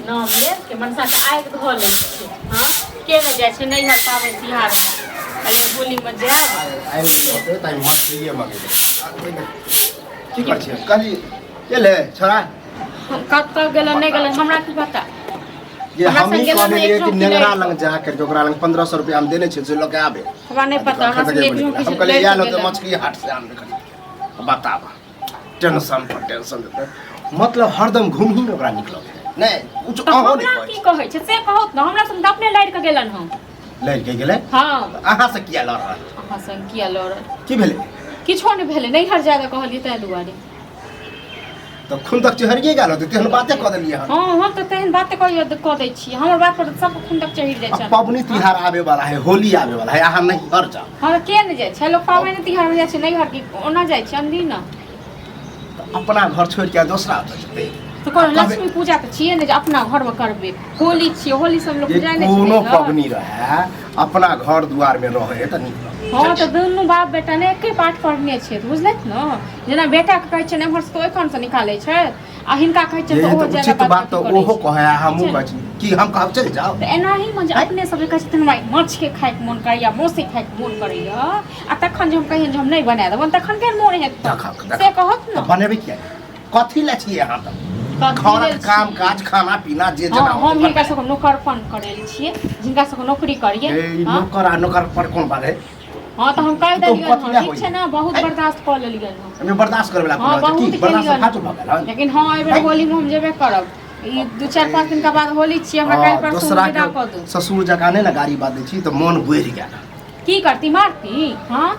नाम ले के मनसा के आगि धो लै छियै। हाँ के न जाइ छै नैहर पाबनि तिहारमे अरे होलीमे जायब आगि धोते ताई मछलिए मगे की कर छियै कहली एले छोरा कब गेलन नहीं गेलन हमरा की पता। ये हम ही कहने लिए कि नेगरा लंग जा कर जोकरा लंग 1500 रुपया हम देने छियै से लोग आबे हमरा नहीं पता। हमरा संगे एक हम कहले या लो तो मछली हाट से आन खरीद बतावा टेंशन पर टेंशन देते मतलब हरदम घूम ही ओकरा निकलो नहीं कुछ तो अहो हमरा की कहै छै से कहत न हमरा संग अपने लड़ के गेलन हम लड़ के गेले हां अहाँ से किया लड़ रहा अहाँ संग किया लड़ की भेले किछो नहीं भेले नहीं हर जादा कहलिए तै दुआरे तो खून तक चढ़िए गेल तो तेहन बातें क देलिए हां हम तो तेहन बातें क दै छी हमर बात पर सब खून तक चढ़ि जाय छै। पबनी तिहार आवे वाला है होली आवे वाला है अहाँ नहीं हर जा हां के न जाय छै लोग पाबनि तिहार में जाय छै नहीं हर की ओना जाय छै अंदी न अपना घर छोड़ के दूसरा जते तो कोन लक्ष्मी पूजा त छियै ने जे अपना घर में करबे होली छियै होली सब लोग पूजा नहीं कोनो पबनी रहे अपना घर द्वार में रहे त नीक हाँ तो दुनू बाप बेटा ने एके पाठ पढ़ने छै बुझलैत न जेना बेटा के कहै छै ने हमर से ओखन से निकालै छै आ हिनका कहै छै तो ओ ज्यादा बात तो ओहो कहे हमहु बची कि हम कहब चल जाओ त एनाही में जे अपने सब कहै छै हमरा माछ के खाय के मन करैया मौसी खाय के मन करैया आ तखन जे हम कहियन जे हम नहीं बना देब तखन के मोन हेत से कहत न बनेबे किया कथि ला छी अहाँ त घर काम काज खाना पीना जे जना हम हिनका सब नौकरपन करैल छियै जिनका सब नौकरी करिए नौकर आ नौकर पर कोन बात है। हां तो हम कह देलियै ठीक छै ना बहुत बर्दाश्त क लेलियै हम बर्दाश्त करे वाला कोन की बर्दाश्त फाटू भ गेल लेकिन हां एबे होली में हम जेबे करब ई 2-4-5 दिन के बाद होली छी हमरा काल पर सुविधा क दू ससुर जका ने ना गाड़ी बात दै छी त मन बढ़ गेल की करती मारती हां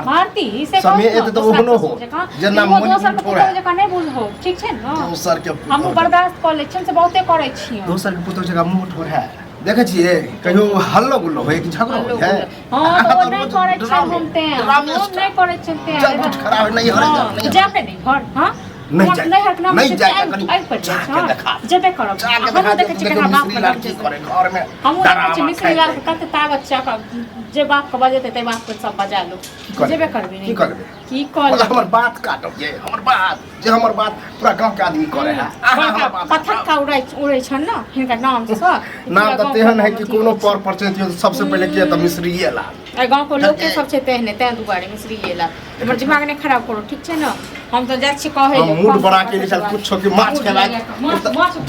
मारती से समय एत तो ओहनो हो जना मन थोड़ा जका नहीं बुझहो ठीक छै ना दोसर के हम बर्दाश्त क लै छी से बहुते करै छी दोसर के पुतो जका मुंह ठोर है देखे छिए कहियो हल्लो गुल्लो होय कि झगड़ा होय है हां तो नहीं करै छी हम ते नहीं करै छी ते खराब नहीं हो रहा जाके नहीं घर हां नहीं जाए नहीं जाए जाके देखा जबे करब हम देखे छी केना बाप के लड़की करे घर में हम देखे छी मिश्री लाल के कते ताकत चक जे बाप के बजेते ते बाप के सब बजा लो जेबे करबी नहीं की कल हमर बात काटब ये हमर बात जे हमर बात पूरा गांव के आदमी करे है पत्थर का उड़ै छ न हिनका नाम से नाम त तेहन है कि कोनो पर परिचय सबसे पहले किया त मिश्रीए लाल आ गांव के लोग के सब छै तेहने ते दुआरे मिश्रीए लाल हमर दिमाग नहीं खराब करो ठीक छै न हम तो जाय छी कहे मूड बना के चल कुछ के माछ खेलाय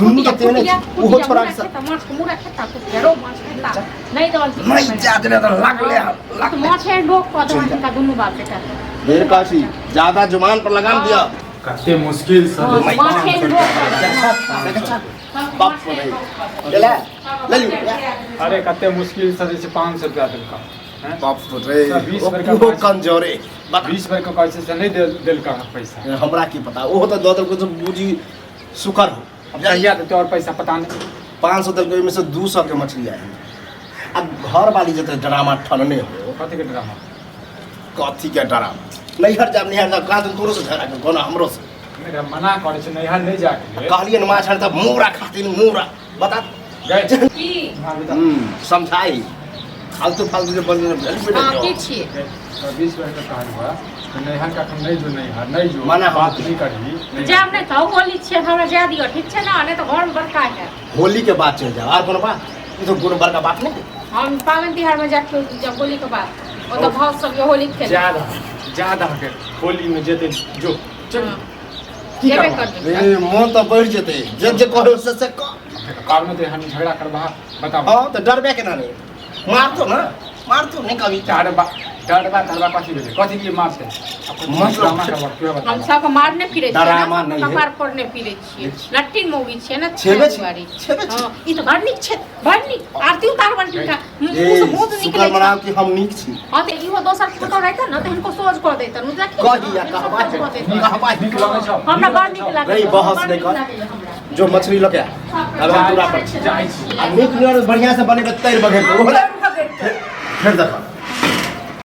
दुनु त तेने ओहो छोरा के माछ के मुड़ा खेता तो घेरो माछ खेता नहीं दल नहीं जागले त लागले माछ है लोग को तो का दुनु बाप बेटा देर काशी ज्यादा जुबान पर लगाम दिया कते मुश्किल से माछ है लोग बाप को नहीं ले ले ली अरे कते मुश्किल से जैसे 500 रुपया देलका बाप रे वो कंजोरे 20 बार का कैसे से नहीं देलका पैसा हमरा की पता वो तो दो कुछ बूजी सुकर हो अब जहिया देते और पैसा पता नहीं 500 दल में से 200 के मछली आई अब घर वाली जते ड्रामा ठनने हो कथि के ड्रामा नहीं हर जाब नहीं हर जाब का तोरो से झगड़ा कर कोना हमरो से मेरा मना करे छै नहीं हर नहीं जाके कहलिए न माछ हर त मूरा खातिर मूरा बता गए की समझाई फालतू जे बन हां की छी 20 बार का कहल हुआ तो नहीं हर का नहीं जो मना बात नहीं करी जाब नहीं तो होली छी हमरा जा दियो ठीक छै ना नहीं तो घर में बड़का है होली के बाद चल जाओ और कोनो बात ये तो कोनो बड़का बात नहीं हम पावन तिहार में जाके जब होली के बाद ओ तो भाव सब ये होली खेल ज्यादा के होली में जेते जो चल जेबे कर ए मन तो बढ़ जेते जे कहो से कारण तो हम झगड़ा करबा बताओ हां तो डरबे केना नहीं मार तो नहीं कभी डरबा कथि भेले कथि के मार से ड्रामा करबा क्यों बता हम सब मारने फिरे ड्रामा नहीं है कपार फोड़ने फिरे छिए लट्टी मूवी छे ना छेबे हां ई तो बड़निक छे बड़निक आरती उतार बन का मुंह से बहुत निकले शुक्र मनाओ कि हम नीक छी हां तो इहो दोसर फोटो रहता ना तो इनको सोच कर देता नु देखी कहिया कहबा निक लगे छ हमरा बड़ निक लागे नहीं बहस नहीं कर जो मछली लगे अब हम पूरा पर जाई छी आ नीक नियर बढ़िया से बने तैर बगैर फिर देखो